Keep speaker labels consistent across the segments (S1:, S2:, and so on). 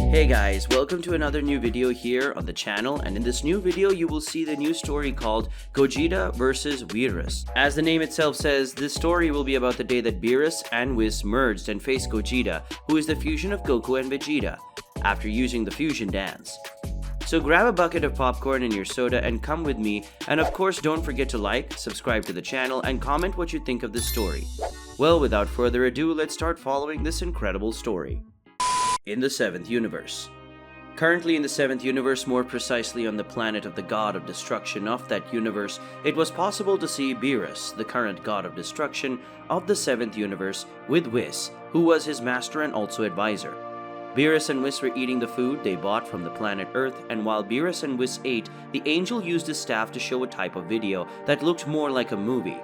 S1: Hey guys, welcome to another new video here on the channel, and in this new video you will see the new story called Gogeta vs Beerus. As the name itself says, this story will be about the day that Beerus and Whis merged and faced Gogeta, who is the fusion of Goku and Vegeta, after using the fusion dance. So grab a bucket of popcorn and your soda and come with me, and of course don't forget to like, subscribe to the channel, and comment what you think of this story. Well, without further ado, let's start following this incredible story. In the 7th universe. Currently in the 7th universe, more precisely on the planet of the god of destruction of that universe, it was possible to see Beerus, the current god of destruction of the 7th universe, with Whis, who was his master and also advisor. Beerus and Whis were eating the food they bought from the planet Earth, and while Beerus and Whis ate, the angel used his staff to show a type of video that looked more like a movie.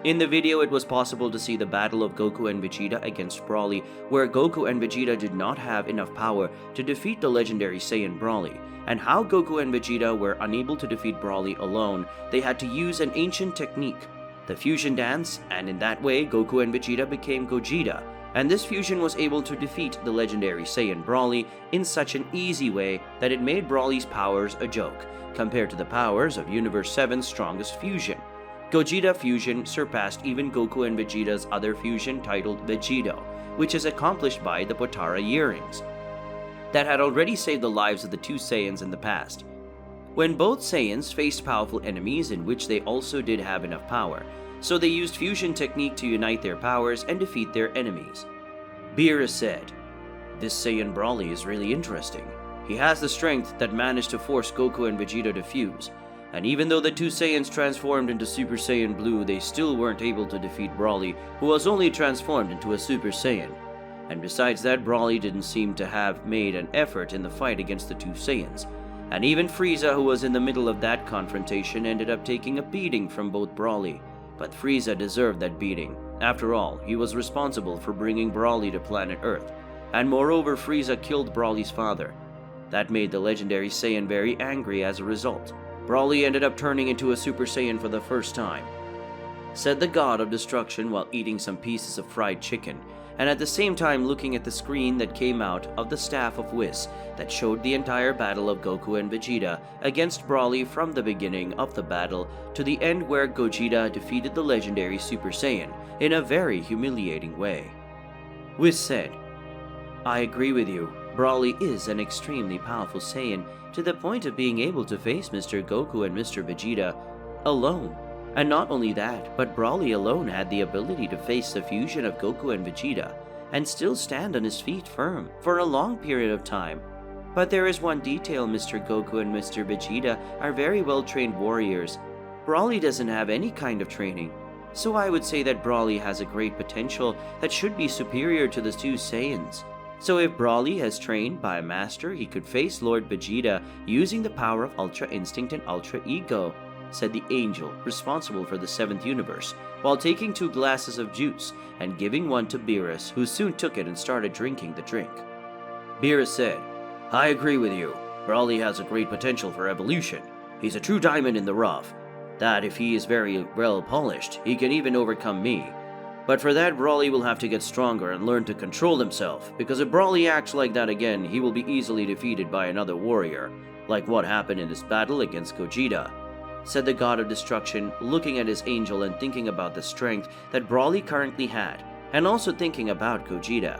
S1: In the video, it was possible to see the battle of Goku and Vegeta against Broly, where Goku and Vegeta did not have enough power to defeat the legendary Saiyan Broly, and how Goku and Vegeta were unable to defeat Broly alone. They had to use an ancient technique, the fusion dance, and in that way Goku and Vegeta became Gogeta, and this fusion was able to defeat the legendary Saiyan Broly in such an easy way that it made Broly's powers a joke, compared to the powers of Universe 7's strongest fusion. Gogeta fusion surpassed even Goku and Vegeta's other fusion titled Vegeto, which is accomplished by the Potara earrings, that had already saved the lives of the two Saiyans in the past. When both Saiyans faced powerful enemies in which they also did have enough power, so they used fusion technique to unite their powers and defeat their enemies. Beerus said, "This Saiyan Broly is really interesting. He has the strength that managed to force Goku and Vegeta to fuse. And even though the two Saiyans transformed into Super Saiyan Blue, they still weren't able to defeat Broly, who was only transformed into a Super Saiyan. And besides that, Broly didn't seem to have made an effort in the fight against the two Saiyans. And even Frieza, who was in the middle of that confrontation, ended up taking a beating from both Broly. But Frieza deserved that beating. After all, he was responsible for bringing Broly to planet Earth. And moreover, Frieza killed Broly's father. That made the legendary Saiyan very angry as a result. Broly ended up turning into a Super Saiyan for the first time," said the god of destruction while eating some pieces of fried chicken, and at the same time looking at the screen that came out of the staff of Whis that showed the entire battle of Goku and Vegeta against Broly from the beginning of the battle to the end, where Gogeta defeated the legendary Super Saiyan in a very humiliating way. Whis said, "I agree with you. Broly is an extremely powerful Saiyan, to the point of being able to face Mr. Goku and Mr. Vegeta alone. And not only that, but Broly alone had the ability to face the fusion of Goku and Vegeta and still stand on his feet firm for a long period of time. But there is one detail: Mr. Goku and Mr. Vegeta are very well trained warriors. Broly doesn't have any kind of training. So I would say that Broly has a great potential that should be superior to the two Saiyans. So if Broly has trained by a master, he could face Lord Vegeta using the power of Ultra Instinct and Ultra Ego," said the angel responsible for the 7th universe, while taking 2 glasses of juice and giving one to Beerus, who soon took it and started drinking the drink. Beerus said, "I agree with you. Broly has a great potential for evolution. He's a true diamond in the rough, that if he is very well polished, he can even overcome me. But for that, Broly will have to get stronger and learn to control himself, because if Broly acts like that again, he will be easily defeated by another warrior, like what happened in this battle against Gogeta," said the god of destruction, looking at his angel and thinking about the strength that Broly currently had, and also thinking about Gogeta.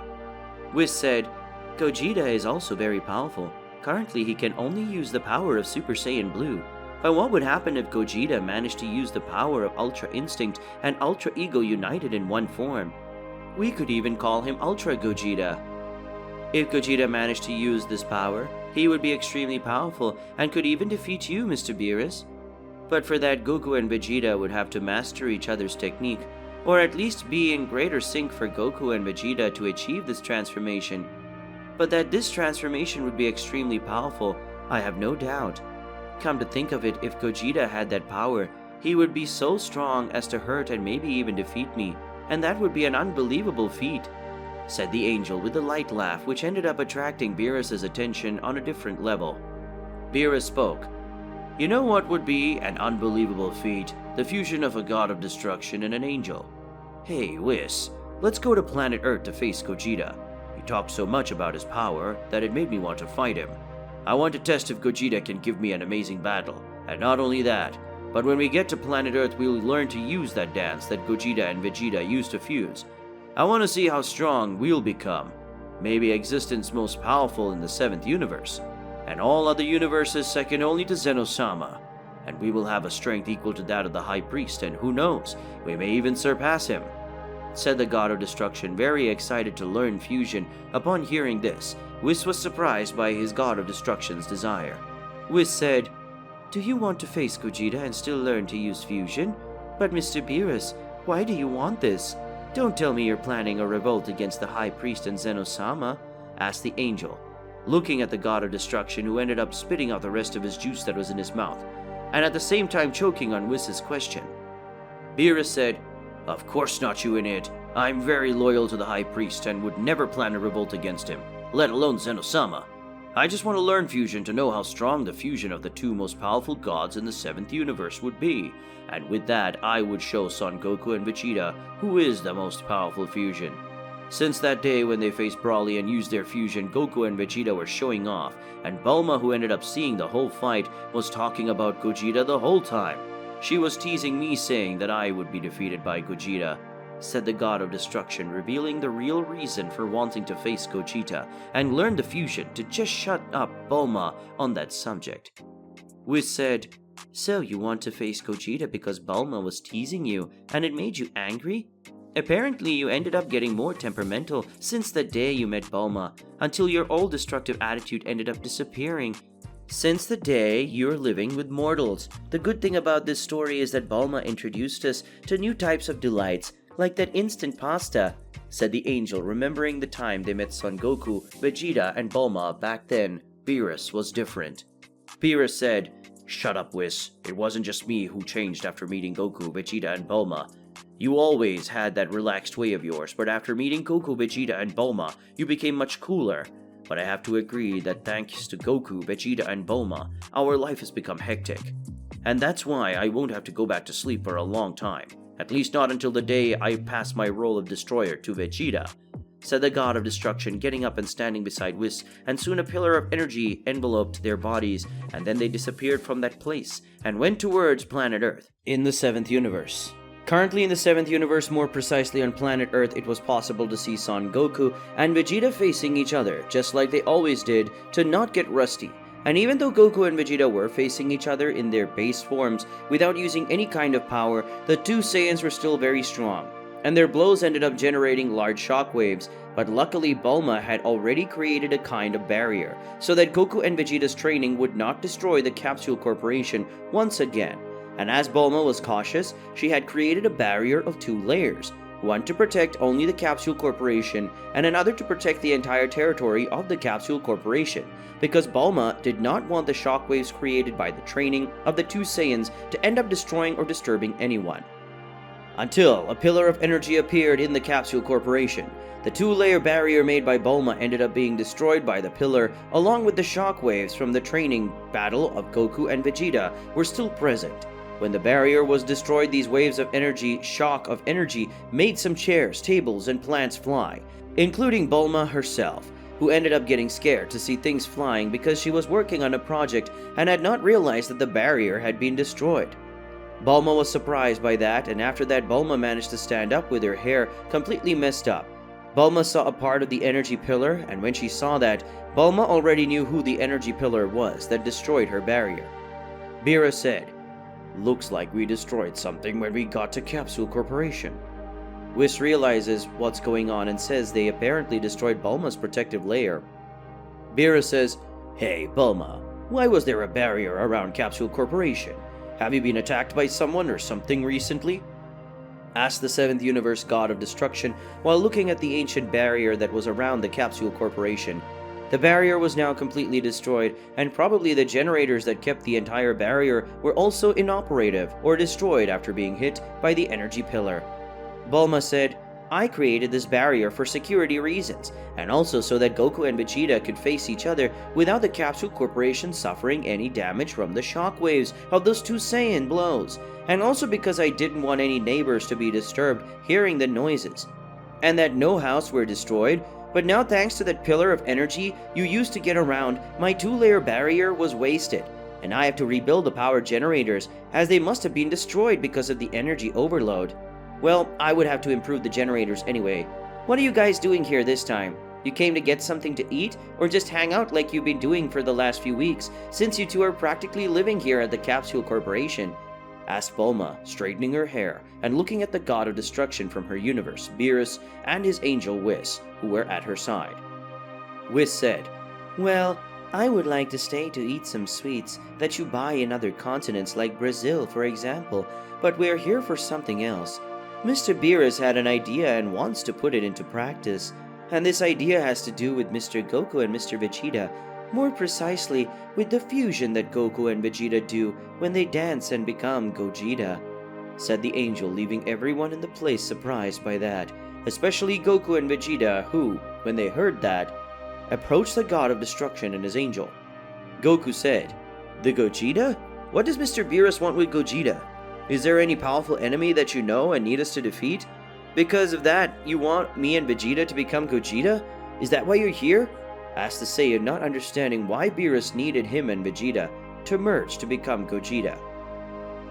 S1: Whis said, "Gogeta is also very powerful. Currently, he can only use the power of Super Saiyan Blue. But what would happen if Gogeta managed to use the power of Ultra Instinct and Ultra Ego united in one form? We could even call him Ultra Gogeta. If Gogeta managed to use this power, he would be extremely powerful and could even defeat you, Mr. Beerus. But for that, Goku and Vegeta would have to master each other's technique, or at least be in greater sync for Goku and Vegeta to achieve this transformation. But that this transformation would be extremely powerful, I have no doubt. Come to think of it, if Gogeta had that power, he would be so strong as to hurt and maybe even defeat me, and that would be an unbelievable feat," said the angel with a light laugh, which ended up attracting Beerus' attention on a different level. Beerus spoke, "You know what would be an unbelievable feat? The fusion of a god of destruction and an angel. Hey, Whis, let's go to planet Earth to face Gogeta. He talked so much about his power that it made me want to fight him. I want to test if Gogeta can give me an amazing battle, and not only that, but when we get to planet Earth we'll learn to use that dance that Gogeta and Vegeta used to fuse. I want to see how strong we'll become, maybe existence most powerful in the 7th universe, and all other universes second only to Zeno-sama, and we will have a strength equal to that of the High Priest, and who knows, we may even surpass him," said the God of Destruction, very excited to learn fusion. Upon hearing this, Whis was surprised by his God of Destruction's desire. Whis said, "Do you want to face Gogeta and still learn to use fusion? But Mr. Beerus, why do you want this? Don't tell me you're planning a revolt against the High Priest and Zeno-sama," asked the angel, looking at the God of Destruction, who ended up spitting out the rest of his juice that was in his mouth, and at the same time choking on Whis' question. Beerus said, "Of course not, you idiot. I'm very loyal to the High Priest and would never plan a revolt against him, let alone Zeno-sama. I just want to learn fusion to know how strong the fusion of the two most powerful gods in the 7th universe would be, and with that I would show Son Goku and Vegeta who is the most powerful fusion." Since that day when they faced Broly and used their fusion, Goku and Vegeta were showing off, and Bulma, who ended up seeing the whole fight, was talking about Gogeta the whole time. She was teasing me, saying that I would be defeated by Gogeta, said the God of Destruction, revealing the real reason for wanting to face Gogeta and learn the fusion to just shut up Bulma on that subject. Whis said, "So you want to face Gogeta because Bulma was teasing you and it made you angry? Apparently you ended up getting more temperamental since the day you met Bulma, until your old destructive attitude ended up disappearing. Since the day you're living with mortals. The good thing about this story is that Bulma introduced us to new types of delights, like that instant pasta," said the angel, remembering the time they met Son Goku, Vegeta, and Bulma. Back then, Beerus was different. Beerus said, "Shut up, Whis. It wasn't just me who changed after meeting Goku, Vegeta, and Bulma. You always had that relaxed way of yours, but after meeting Goku, Vegeta, and Bulma, you became much cooler. But I have to agree that thanks to Goku, Vegeta, and Bulma, our life has become hectic. And that's why I won't have to go back to sleep for a long time. At least not until the day I pass my role of destroyer to Vegeta," said the God of Destruction, getting up and standing beside Whis, and soon a pillar of energy enveloped their bodies, and then they disappeared from that place and went towards planet Earth in the 7th universe. Currently in the 7th universe, more precisely on planet Earth, it was possible to see Son Goku and Vegeta facing each other, just like they always did, to not get rusty. And even though Goku and Vegeta were facing each other in their base forms without using any kind of power, the two Saiyans were still very strong, and their blows ended up generating large shockwaves. But luckily Bulma had already created a kind of barrier, so that Goku and Vegeta's training would not destroy the Capsule Corporation once again. And as Bulma was cautious, she had created a barrier of 2 layers, one to protect only the Capsule Corporation and another to protect the entire territory of the Capsule Corporation, because Bulma did not want the shockwaves created by the training of the two Saiyans to end up destroying or disturbing anyone. Until a pillar of energy appeared in the Capsule Corporation. The 2-layer barrier made by Bulma ended up being destroyed by the pillar, along with the shockwaves from the training battle of Goku and Vegeta were still present. When the barrier was destroyed, these waves of energy, shock of energy, made some chairs, tables, and plants fly, including Bulma herself, who ended up getting scared to see things flying because she was working on a project and had not realized that the barrier had been destroyed. Bulma was surprised by that, and after that Bulma managed to stand up with her hair completely messed up. Bulma saw a part of the energy pillar, and when she saw that, Bulma already knew who the energy pillar was that destroyed her barrier. Beerus said, "Looks like we destroyed something when we got to Capsule Corporation." Whis realizes what's going on and says they apparently destroyed Bulma's protective layer. Beerus says, "Hey Bulma, why was there a barrier around Capsule Corporation? Have you been attacked by someone or something recently?" asked the 7th universe God of Destruction while looking at the ancient barrier that was around the Capsule Corporation. The barrier was now completely destroyed, and probably the generators that kept the entire barrier were also inoperative or destroyed after being hit by the energy pillar. Bulma said, "I created this barrier for security reasons, and also so that Goku and Vegeta could face each other without the Capsule Corporation suffering any damage from the shockwaves of those 2 Saiyan blows, and also because I didn't want any neighbors to be disturbed hearing the noises, and that no house were destroyed, But now thanks to that pillar of energy you used to get around, my 2-layer barrier was wasted, and I have to rebuild the power generators as they must have been destroyed because of the energy overload. Well, I would have to improve the generators anyway. What are you guys doing here this time? You came to get something to eat, or just hang out like you've been doing for the last few weeks, since you two are practically living here at the Capsule Corporation? Asked Bulma, straightening her hair and looking at the god of destruction from her universe, Beerus, and his angel Whis, who were at her side. Whis said, "Well, I would like to stay to eat some sweets that you buy in other continents like Brazil, for example, but we're here for something else. Mr. Beerus had an idea and wants to put it into practice, and this idea has to do with Mr. Goku and Mr. Vegeta, more precisely with the fusion that Goku and Vegeta do when they dance and become Gogeta," said the angel, leaving everyone in the place surprised by that, especially Goku and Vegeta, who, when they heard that, approached the god of destruction and his angel. Goku said, "The Gogeta? What does Mr. Beerus want with Gogeta? Is there any powerful enemy that you know and need us to defeat? Because of that, you want me and Vegeta to become Gogeta? Is that why you're here?" asked the Saiyan, not understanding why Beerus needed him and Vegeta to merge to become Gogeta.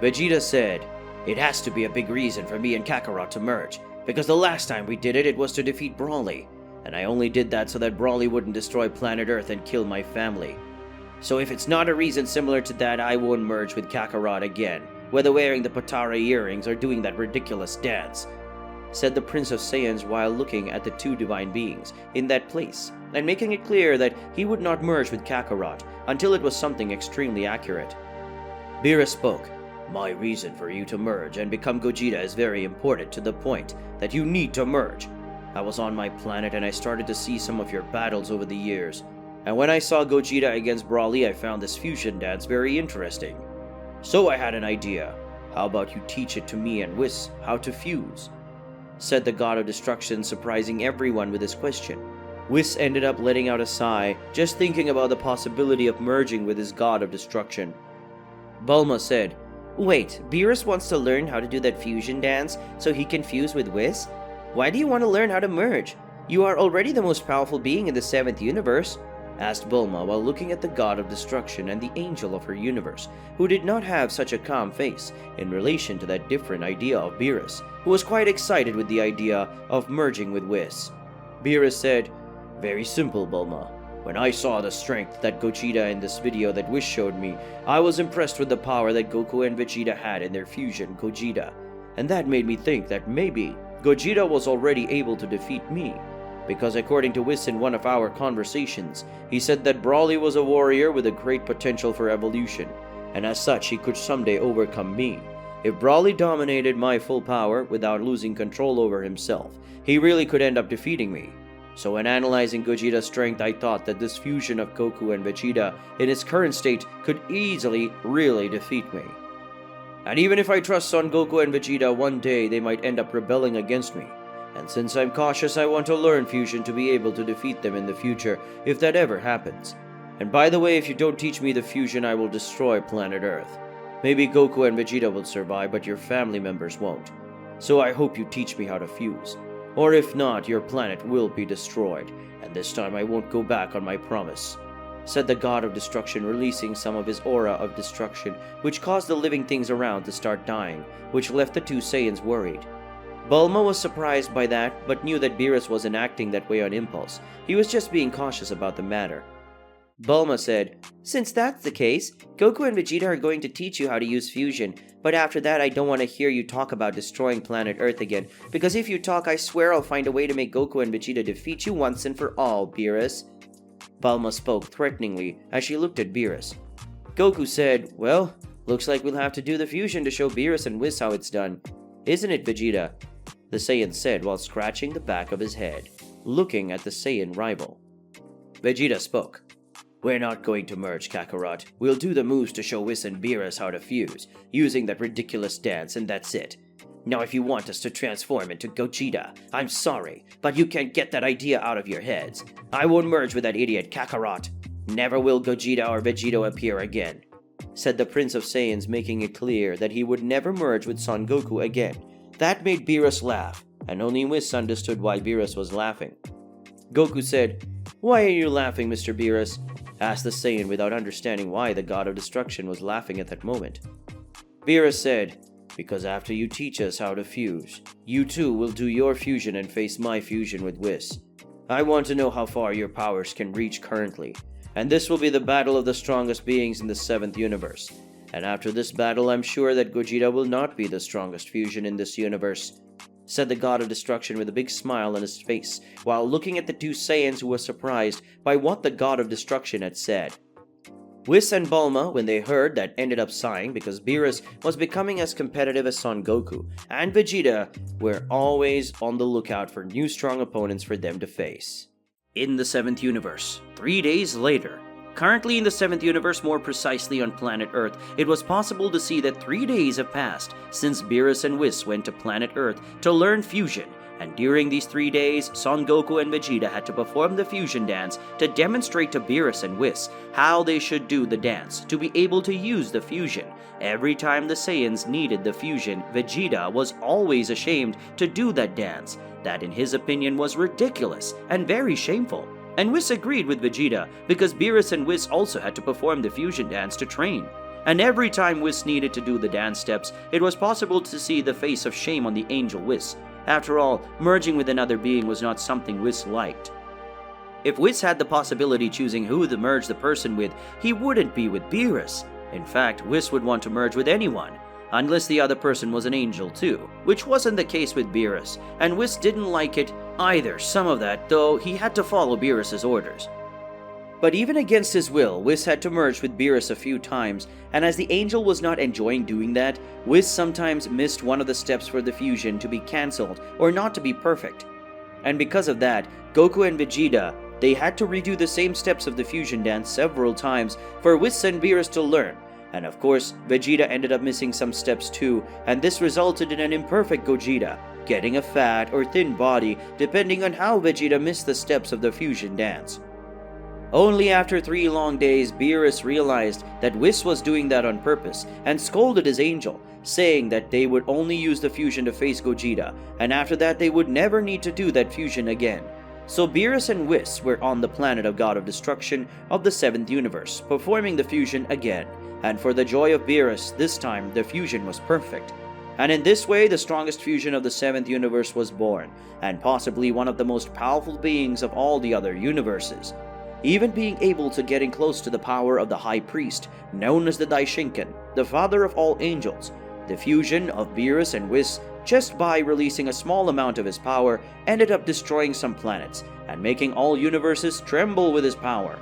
S1: Vegeta said, "It has to be a big reason for me and Kakarot to merge, because the last time we did it, it was to defeat Broly, and I only did that so that Broly wouldn't destroy planet Earth and kill my family. So if it's not a reason similar to that, I won't merge with Kakarot again, whether wearing the Potara earrings or doing that ridiculous dance," said the Prince of Saiyans while looking at the two divine beings in that place, and making it clear that he would not merge with Kakarot until it was something extremely accurate. Beerus spoke, "My reason for you to merge and become Gogeta is very important, to the point that you need to merge. I was on my planet and I started to see some of your battles over the years, and when I saw Gogeta against Broly, I found this fusion dance very interesting. So I had an idea. How about you teach it to me and Whis how to fuse?" said the god of destruction, surprising everyone with his question. Whis ended up letting out a sigh, just thinking about the possibility of merging with his god of destruction. Bulma said, "Wait, Beerus wants to learn how to do that fusion dance so he can fuse with Whis? Why do you want to learn how to merge? You are already the most powerful being in the 7th universe," asked Bulma while looking at the god of destruction and the angel of her universe, who did not have such a calm face in relation to that different idea of Beerus, who was quite excited with the idea of merging with Whis. Beerus said, "Very simple, Bulma. When I saw the strength that Gogeta in this video that Whis showed me, I was impressed with the power that Goku and Vegeta had in their fusion Gogeta, and that made me think that maybe Gogeta was already able to defeat me. Because according to Whis in one of our conversations, he said that Broly was a warrior with a great potential for evolution, and as such he could someday overcome me. If Broly dominated my full power without losing control over himself, he really could end up defeating me. So when analyzing Gogeta's strength, I thought that this fusion of Goku and Vegeta in its current state could easily really defeat me. And even if I trust Son Goku and Vegeta, one day they might end up rebelling against me. And since I'm cautious, I want to learn fusion to be able to defeat them in the future, if that ever happens. And by the way, if you don't teach me the fusion, I will destroy planet Earth. Maybe Goku and Vegeta will survive, but your family members won't. So I hope you teach me how to fuse. Or if not, your planet will be destroyed, and this time I won't go back on my promise," said the god of destruction, releasing some of his aura of destruction, which caused the living things around to start dying, which left the two Saiyans worried. Bulma was surprised by that, but knew that Beerus wasn't acting that way on impulse. He was just being cautious about the matter. Bulma said, "Since that's the case, Goku and Vegeta are going to teach you how to use fusion, but after that I don't want to hear you talk about destroying planet Earth again, because if you talk, I swear I'll find a way to make Goku and Vegeta defeat you once and for all, Beerus." Bulma spoke threateningly as she looked at Beerus. Goku said, "Well, looks like we'll have to do the fusion to show Beerus and Whis how it's done. Isn't it, Vegeta?" the Saiyan said while scratching the back of his head, looking at the Saiyan rival. Vegeta spoke. "We're not going to merge, Kakarot. We'll do the moves to show Whis and Beerus how to fuse, using that ridiculous dance, and that's it. Now if you want us to transform into Gogeta, I'm sorry, but you can't get that idea out of your heads. I won't merge with that idiot Kakarot. Never will Gogeta or Vegeta appear again," said the Prince of Saiyans, making it clear that he would never merge with Son Goku again. That made Beerus laugh, and only Whis understood why Beerus was laughing. Goku said, "Why are you laughing, Mr. Beerus?" asked the Saiyan without understanding why the god of destruction was laughing at that moment. Beerus said, "Because after you teach us how to fuse, you too will do your fusion and face my fusion with Whis. I want to know how far your powers can reach currently, and this will be the battle of the strongest beings in the 7th universe. And after this battle, I'm sure that Gogeta will not be the strongest fusion in this universe," said the god of destruction with a big smile on his face while looking at the two Saiyans who were surprised by what the god of destruction had said. Whis and Bulma, when they heard that, ended up sighing because Beerus was becoming as competitive as Son Goku, and Vegeta were always on the lookout for new strong opponents for them to face. In the 7th universe, 3 days later. Currently in the 7th universe, more precisely on planet Earth, it was possible to see that 3 days have passed since Beerus and Whis went to planet Earth to learn fusion, and during these 3 days, Son Goku and Vegeta had to perform the fusion dance to demonstrate to Beerus and Whis how they should do the dance to be able to use the fusion. Every time the Saiyans needed the fusion, Vegeta was always ashamed to do that dance. That, in his opinion, was ridiculous and very shameful. And Whis agreed with Vegeta because Beerus and Whis also had to perform the fusion dance to train. And every time Whis needed to do the dance steps, it was possible to see the face of shame on the angel Whis. After all, merging with another being was not something Whis liked. If Whis had the possibility choosing who to merge the person with, he wouldn't be with Beerus. In fact, Whis would want to merge with anyone, unless the other person was an angel too, which wasn't the case with Beerus, and Whis didn't like it either, some of that, though he had to follow Beerus's orders. But even against his will, Whis had to merge with Beerus a few times, and as the angel was not enjoying doing that, Whis sometimes missed one of the steps for the fusion to be cancelled or not to be perfect. And because of that, Goku and Vegeta, they had to redo the same steps of the fusion dance several times for Whis and Beerus to learn. And of course, Vegeta ended up missing some steps too, and this resulted in an imperfect Gogeta, getting a fat or thin body depending on how Vegeta missed the steps of the fusion dance. Only after 3 long days, Beerus realized that Whis was doing that on purpose and scolded his angel, saying that they would only use the fusion to face Gogeta, and after that they would never need to do that fusion again. So Beerus and Whis were on the planet of God of Destruction of the 7th universe, performing the fusion again, and for the joy of Beerus, this time the fusion was perfect. And in this way, the strongest fusion of the 7th universe was born, and possibly one of the most powerful beings of all the other universes, even being able to getting close to the power of the High Priest, known as the Daishinkan, the father of all angels. The fusion of Beerus and Whis, just by releasing a small amount of his power, ended up destroying some planets, and making all universes tremble with his power.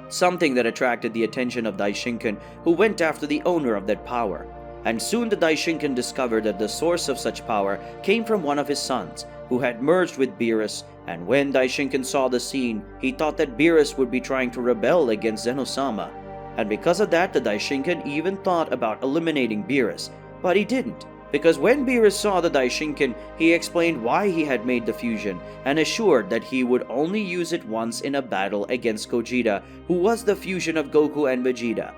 S1: Something that attracted the attention of Daishinkan, who went after the owner of that power. And soon the Daishinkan discovered that the source of such power came from one of his sons, who had merged with Beerus, and when Daishinkan saw the scene, he thought that Beerus would be trying to rebel against Zenosama. And because of that, the Daishinkan even thought about eliminating Beerus, but he didn't, because when Beerus saw the Daishinkan, he explained why he had made the fusion, and assured that he would only use it once in a battle against Gogeta, who was the fusion of Goku and Vegeta.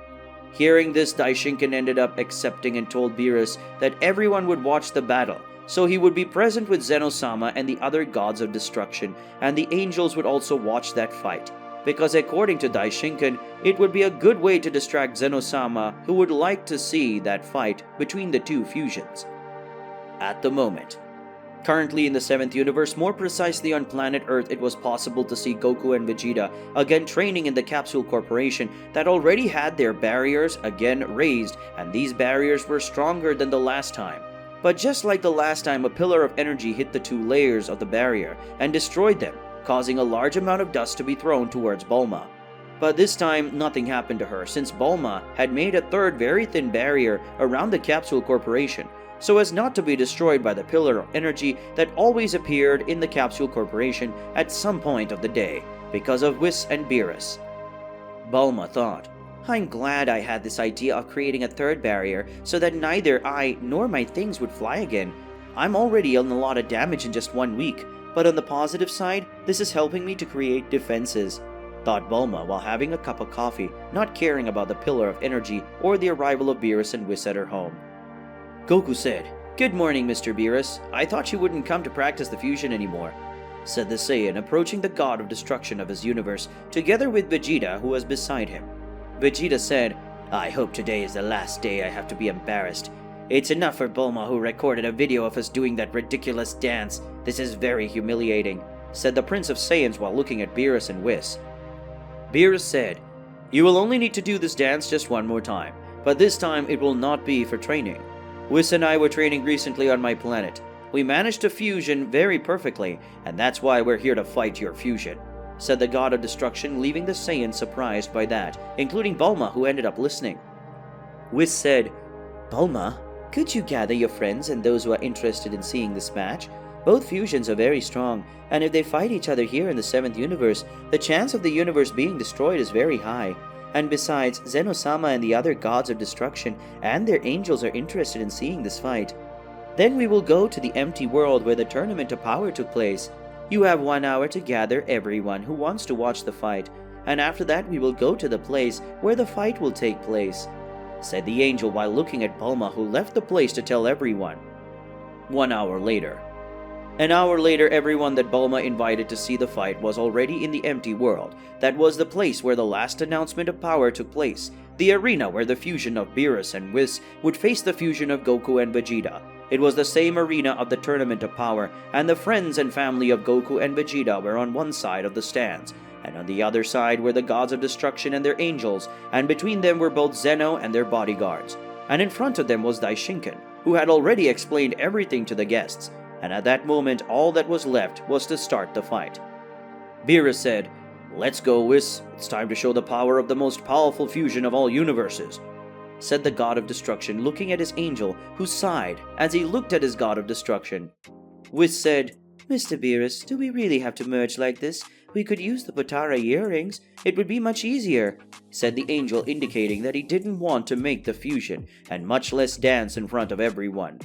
S1: Hearing this, Daishinkan ended up accepting and told Beerus that everyone would watch the battle, so he would be present with Zenosama and the other gods of destruction, and the angels would also watch that fight, because according to Daishinkan, it would be a good way to distract Zenosama, who would like to see that fight between the two fusions. At the moment, currently in the 7th universe, more precisely on planet Earth, it was possible to see Goku and Vegeta again training in the Capsule Corporation that already had their barriers again raised, and these barriers were stronger than the last time. But just like the last time, a pillar of energy hit the 2 layers of the barrier and destroyed them, causing a large amount of dust to be thrown towards Bulma. But this time, nothing happened to her, since Bulma had made a 3rd very thin barrier around the Capsule Corporation, so as not to be destroyed by the pillar of energy that always appeared in the Capsule Corporation at some point of the day, because of Whis and Beerus. Bulma thought, "I'm glad I had this idea of creating a 3rd barrier so that neither I nor my things would fly again. I'm already on a lot of damage in just 1 week, but on the positive side, this is helping me to create defenses," thought Bulma while having a cup of coffee, not caring about the pillar of energy or the arrival of Beerus and Whis at her home. Goku said, "Good morning, Mr. Beerus. I thought you wouldn't come to practice the fusion anymore." said the Saiyan, approaching the god of destruction of his universe, together with Vegeta, who was beside him. Vegeta said, "I hope today is the last day I have to be embarrassed. It's enough for Bulma, who recorded a video of us doing that ridiculous dance. This is very humiliating," said the Prince of Saiyans while looking at Beerus and Whis. Beerus said, "You will only need to do this dance just one more time, but this time it will not be for training. Whis and I were training recently on my planet. We managed to fusion very perfectly, and that's why we're here to fight your fusion," said the god of destruction, leaving the Saiyans surprised by that, including Bulma, who ended up listening. Whis said, "Bulma, could you gather your friends and those who are interested in seeing this match? Both fusions are very strong, and if they fight each other here in the 7th universe, the chance of the universe being destroyed is very high. And besides, Zeno-sama and the other gods of destruction and their angels are interested in seeing this fight. Then we will go to the empty world where the tournament of power took place. You have 1 hour to gather everyone who wants to watch the fight, and after that we will go to the place where the fight will take place," said the angel while looking at Bulma, who left the place to tell everyone. 1 hour later. An hour later, everyone that Bulma invited to see the fight was already in the empty world. That was the place where the last announcement of power took place, the arena where the fusion of Beerus and Whis would face the fusion of Goku and Vegeta. It was the same arena of the tournament of power, and the friends and family of Goku and Vegeta were on one side of the stands, and on the other side were the gods of destruction and their angels, and between them were both Zeno and their bodyguards. And in front of them was Daishinkan, who had already explained everything to the guests, and at that moment all that was left was to start the fight. Beerus said, "Let's go, Whis. It's time to show the power of the most powerful fusion of all universes," said the god of destruction, looking at his angel, who sighed as he looked at his god of destruction. Whis said, "Mr. Beerus, do we really have to merge like this? We could use the Potara earrings. It would be much easier," said the angel, indicating that he didn't want to make the fusion, and much less dance in front of everyone.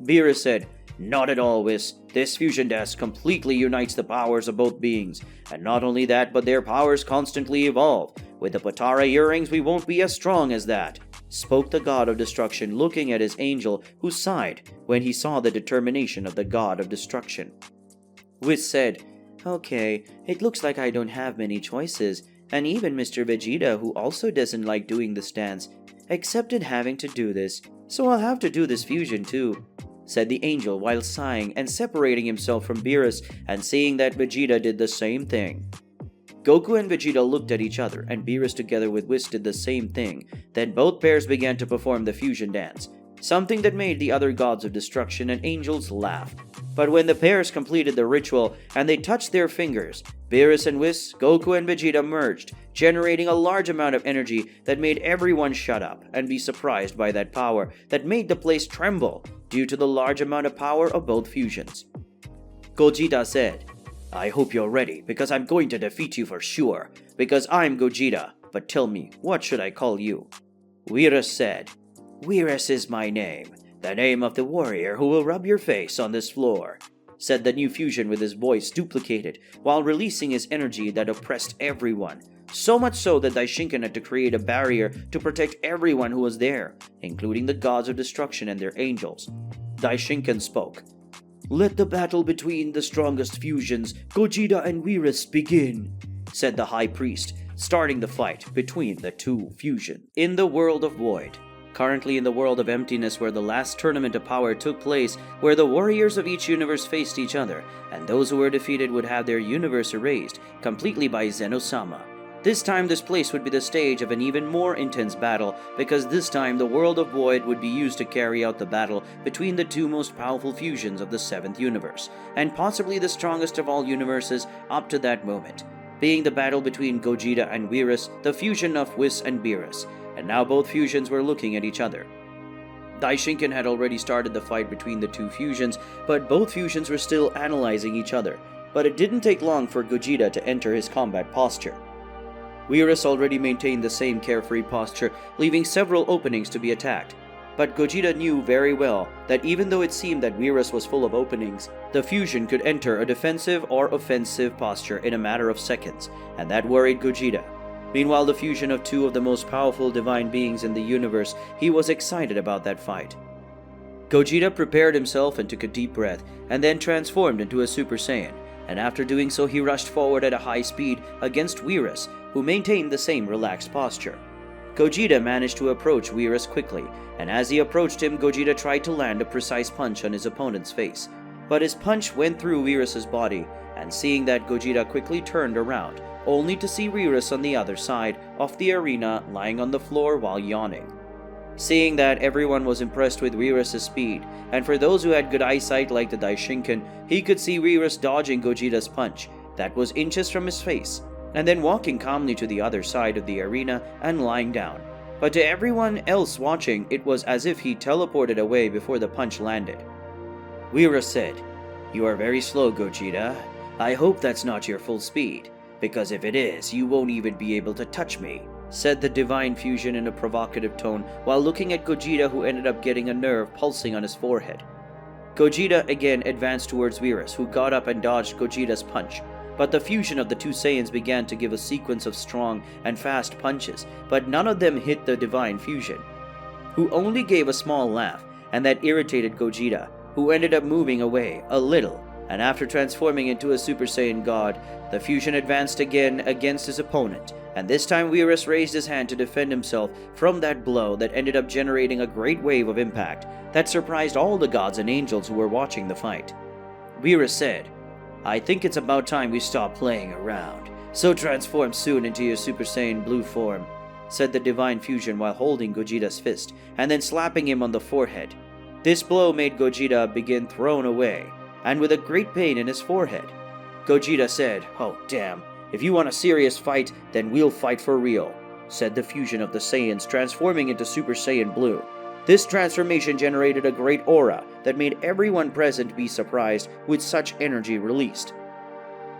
S1: Beerus said, "Not at all, Whis. This fusion dance completely unites the powers of both beings. And not only that, but their powers constantly evolve. With the Potara earrings, we won't be as strong as that," spoke the god of destruction, looking at his angel, who sighed when he saw the determination of the god of destruction. Whis said, "Okay, it looks like I don't have many choices, and even Mr. Vegeta, who also doesn't like doing this dance, accepted having to do this, so I'll have to do this fusion too," said the angel while sighing and separating himself from Beerus and seeing that Vegeta did the same thing. Goku and Vegeta looked at each other, and Beerus together with Whis did the same thing. Then both pairs began to perform the fusion dance, something that made the other gods of destruction and angels laugh. But when the pairs completed the ritual and they touched their fingers, Beerus and Whis, Goku and Vegeta merged, generating a large amount of energy that made everyone shut up and be surprised by that power that made the place tremble due to the large amount of power of both fusions. Gogeta said, "I hope you're ready, because I'm going to defeat you for sure, because I'm Gogeta, but tell me, what should I call you?" Beerus said, "Beerus is my name, the name of the warrior who will rub your face on this floor," said the new fusion with his voice duplicated while releasing his energy that oppressed everyone, so much so that Daishinkan had to create a barrier to protect everyone who was there, including the gods of destruction and their angels. Daishinkan spoke, "Let the battle between the strongest fusions, Gogeta and Beerus, begin," said the high priest, starting the fight between the two fusions. In the world of void, currently in the world of emptiness where the last tournament of power took place, where the warriors of each universe faced each other, and those who were defeated would have their universe erased completely by Zeno-sama. This time this place would be the stage of an even more intense battle, because this time the world of void would be used to carry out the battle between the two most powerful fusions of the 7th universe, and possibly the strongest of all universes up to that moment, being the battle between Gogeta and Beerus, the fusion of Whis and Beerus, and now both fusions were looking at each other. Daishinkan had already started the fight between the two fusions, but both fusions were still analyzing each other, but it didn't take long for Gogeta to enter his combat posture. Beerus already maintained the same carefree posture, leaving several openings to be attacked. But Gogeta knew very well that even though it seemed that Beerus was full of openings, the fusion could enter a defensive or offensive posture in a matter of seconds, and that worried Gogeta. Meanwhile, the fusion of two of the most powerful divine beings in the universe, he was excited about that fight. Gogeta prepared himself and took a deep breath, and then transformed into a Super Saiyan, and after doing so he rushed forward at a high speed against Beerus, who maintained the same relaxed posture. Gogeta managed to approach Beerus quickly, and as he approached him, Gogeta tried to land a precise punch on his opponent's face. But his punch went through Beerus's body, and seeing that, Gogeta quickly turned around, only to see Beerus on the other side of the arena lying on the floor while yawning. Seeing that, everyone was impressed with Beerus' speed, and for those who had good eyesight like the Daishinkan, he could see Beerus dodging Gogeta's punch that was inches from his face, and then walking calmly to the other side of the arena and lying down. But to everyone else watching, it was as if he teleported away before the punch landed. Beerus said, "You are very slow, Gogeta. I hope that's not your full speed, because if it is, you won't even be able to touch me," said the Divine Fusion in a provocative tone while looking at Gogeta, who ended up getting a nerve pulsing on his forehead. Gogeta again advanced towards Beerus, who got up and dodged Gogeta's punch. But the fusion of the two Saiyans began to give a sequence of strong and fast punches, but none of them hit the Divine Fusion, who only gave a small laugh, and that irritated Gogeta, who ended up moving away a little, and after transforming into a Super Saiyan God, the fusion advanced again against his opponent, and this time Beerus raised his hand to defend himself from that blow that ended up generating a great wave of impact that surprised all the gods and angels who were watching the fight. Beerus said, "I think it's about time we stop playing around, so transform soon into your Super Saiyan blue form," said the Divine Fusion while holding Gogeta's fist and then slapping him on the forehead. This blow made Gogeta begin thrown away, and with a great pain in his forehead. Gogeta said, "Oh damn, if you want a serious fight, then we'll fight for real," said the fusion of the Saiyans, transforming into Super Saiyan Blue. This transformation generated a great aura that made everyone present be surprised with such energy released.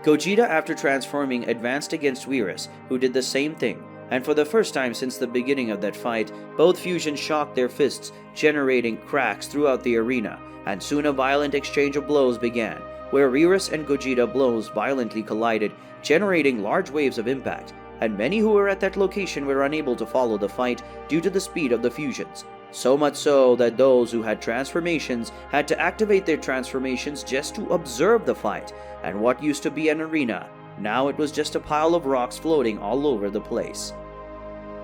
S1: Gogeta, after transforming, advanced against Beerus, who did the same thing, and for the first time since the beginning of that fight, both fusions shocked their fists, generating cracks throughout the arena, and soon a violent exchange of blows began, where Beerus and Gogeta blows violently collided, generating large waves of impact, and many who were at that location were unable to follow the fight due to the speed of the fusions. So much so that those who had transformations had to activate their transformations just to observe the fight, and what used to be an arena, now it was just a pile of rocks floating all over the place.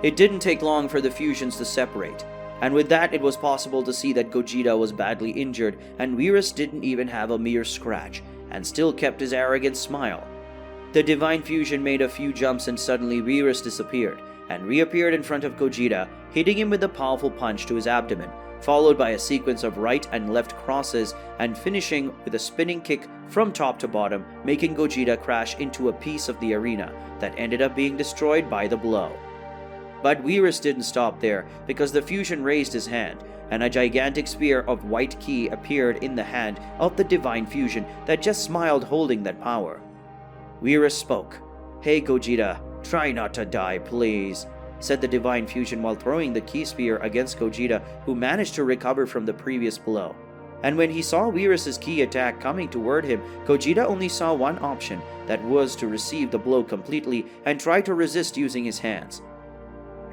S1: It didn't take long for the fusions to separate, and with that it was possible to see that Gogeta was badly injured and Beerus didn't even have a mere scratch, and still kept his arrogant smile. The Divine Fusion made a few jumps and suddenly Beerus disappeared, and reappeared in front of Gogeta, hitting him with a powerful punch to his abdomen, followed by a sequence of right and left crosses, and finishing with a spinning kick from top to bottom, making Gogeta crash into a piece of the arena that ended up being destroyed by the blow. But Beerus didn't stop there, because the fusion raised his hand, and a gigantic spear of white ki appeared in the hand of the Divine Fusion that just smiled, holding that power. Beerus spoke. "Hey Gogeta, try not to die, please," said the Divine Fusion while throwing the ki spear against Gogeta, who managed to recover from the previous blow. And when he saw Beerus' ki attack coming toward him, Gogeta only saw one option, that was to receive the blow completely and try to resist using his hands.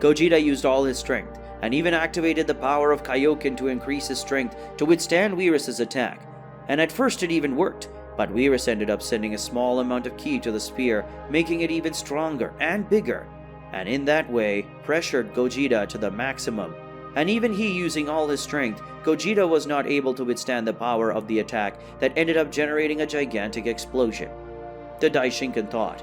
S1: Gogeta used all his strength, and even activated the power of Kaioken to increase his strength to withstand Beerus' attack. And at first it even worked, but Beerus ended up sending a small amount of ki to the spear, making it even stronger and bigger, and in that way pressured Gogeta to the maximum. And even he using all his strength, Gogeta was not able to withstand the power of the attack that ended up generating a gigantic explosion. The Daishinkan thought,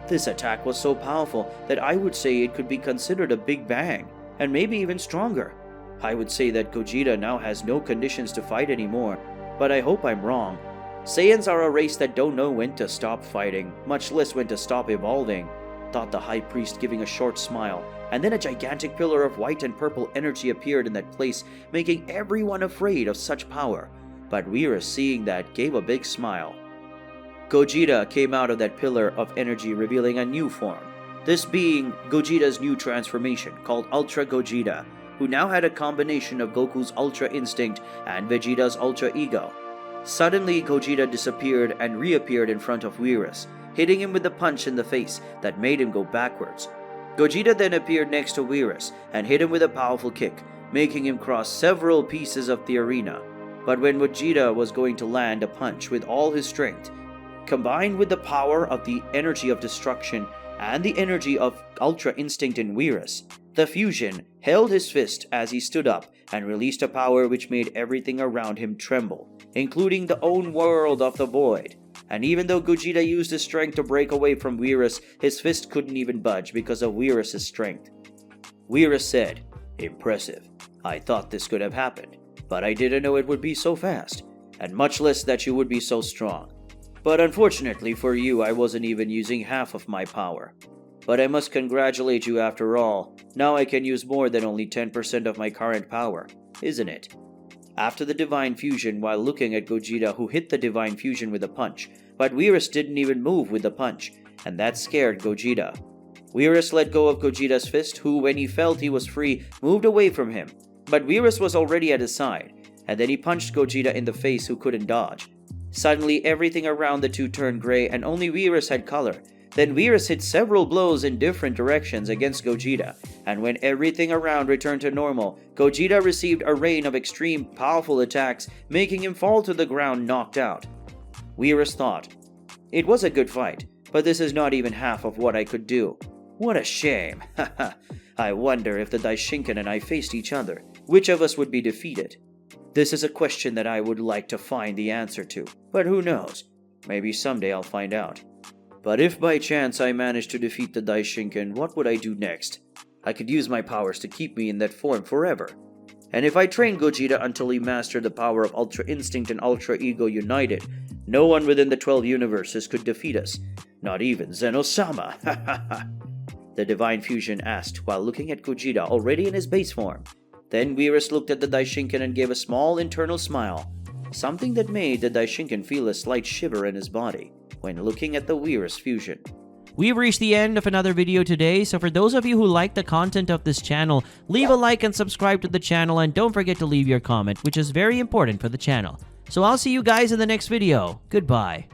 S1: "This attack was so powerful that I would say it could be considered a Big Bang, and maybe even stronger. I would say that Gogeta now has no conditions to fight anymore, but I hope I'm wrong. Saiyans are a race that don't know when to stop fighting, much less when to stop evolving," thought the High Priest, giving a short smile, and then a gigantic pillar of white and purple energy appeared in that place, making everyone afraid of such power. But Beerus, seeing that, gave a big smile. Gogeta came out of that pillar of energy, revealing a new form, this being Gogeta's new transformation called Ultra Gogeta, who now had a combination of Goku's Ultra Instinct and Vegeta's Ultra Ego. Suddenly, Gogeta disappeared and reappeared in front of Beerus, hitting him with a punch in the face that made him go backwards. Gogeta then appeared next to Beerus and hit him with a powerful kick, making him cross several pieces of the arena. But when Gogeta was going to land a punch with all his strength, combined with the power of the energy of destruction and the energy of Ultra Instinct in Beerus, the fusion held his fist as he stood up and released a power which made everything around him tremble, including the own world of the void. And even though Gogeta used his strength to break away from Beerus, his fist couldn't even budge because of Beerus' strength. Beerus said, "Impressive. I thought this could have happened, but I didn't know it would be so fast, and much less that you would be so strong. But unfortunately for you, I wasn't even using half of my power. But I must congratulate you after all. Now I can use more than only 10% of my current power, isn't it?" After the Divine Fusion, while looking at Gogeta, who hit the Divine Fusion with a punch, but Beerus didn't even move with the punch, and that scared Gogeta. Beerus let go of Gogeta's fist, who, when he felt he was free, moved away from him. But Beerus was already at his side, and then he punched Gogeta in the face, who couldn't dodge. Suddenly, everything around the two turned gray, and only Beerus had color. Then Beerus hit several blows in different directions against Gogeta, and when everything around returned to normal, Gogeta received a rain of extreme, powerful attacks, making him fall to the ground knocked out. Beerus thought, "It was a good fight, but this is not even half of what I could do. What a shame. Haha. I wonder if the Daishinkan and I faced each other, which of us would be defeated? This is a question that I would like to find the answer to, but who knows? Maybe someday I'll find out. But if by chance I manage to defeat the Daishinkan, what would I do next? I could use my powers to keep me in that form forever. And if I train Gogeta until he mastered the power of Ultra Instinct and Ultra Ego united, no one within the 12 universes could defeat us. Not even Zeno-sama. The Divine Fusion asked while looking at Gogeta already in his base form. Then Beerus looked at the Daishinkan and gave a small internal smile, something that made the Daishinkan feel a slight shiver in his body when looking at the Beerus fusion.
S2: We've reached the end of another video today, so for those of you who like the content of this channel, leave a like and subscribe to the channel, and don't forget to leave your comment, which is very important for the channel. So I'll see you guys in the next video. Goodbye.